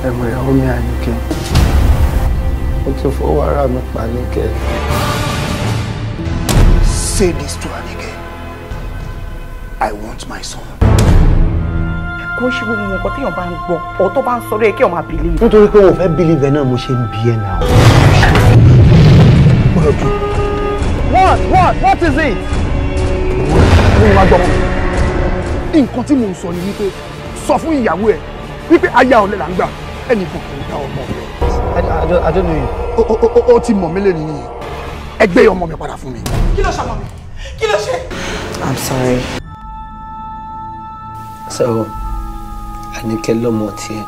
ẹ̀wọ̀n ìyàwó mi Àníkẹ́. Mo ti fọwọ́ ara mi pa Àníkẹ́. Say this to Àníkẹ́. I want my son. Kò ṣe gbogbo nǹkan téèyàn bá ń gbọ́ ọ̀ tó bá ń sọ̀rọ̀ ẹ kí o máa believe. Nítorí pé o fẹ́ believe ẹ náà mo ṣe ń bí ẹ náà. What is it? Mo máa gbọ́ mọ́. Nǹkan tí mo ń sọ ni wípé sọ fún ìyàwó ẹ wípé aya ọ̀lẹ là ń gbà ẹnìkan kò dá ọmọ rẹ. I don't know you. Ó ti mọ̀ mí lẹ́nu yìí. Ẹ gbé ọmọ mi padà fún mi. Kí ló ṣàmọ̀ mi? Kí ló ṣe? I'm sorry. So, Àníkẹ́ lọ́mọ tiẹ̀.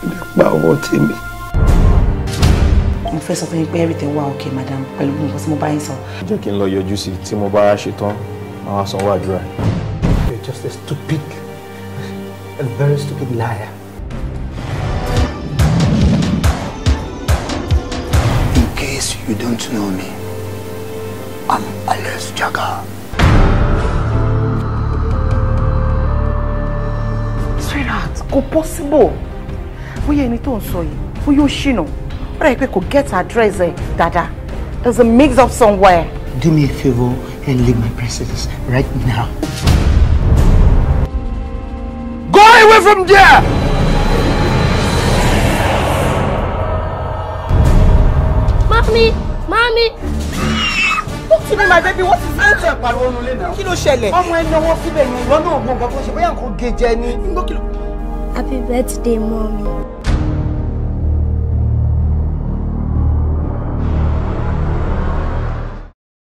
Nípa ọwọ́ tèmi. Mo fẹ́ sọ fún yín pé everything wà okay, madam, pẹ̀lú nǹkan tí mo bá yín sọ. Jẹ́ kí n lọ yọjú sí tí mo bá ṣe tán, màá sanwó àdúrà. You're just a stupid, a very stupid liar. In case you don't know me, I'm Alex Jaga. Sweetheart, kò possible. Bóyá ẹni tó ń sọ yìí, bóyá ó ṣìnà. Ó rẹ̀ pé kò get address ẹ̀ dáadáa. There's a mix-up somewhere. Do me a favor and leave my presence right now. Go away from there! Mommy! Talk to me, my baby. What is it? Kí ló ṣẹlẹ̀? Ọmọ ẹ náwó síbẹ̀ yẹn, ìwọ náà mọ nǹkan tó ṣe bóyá nǹkan gé jẹ ni. Happy birthday, Mommy.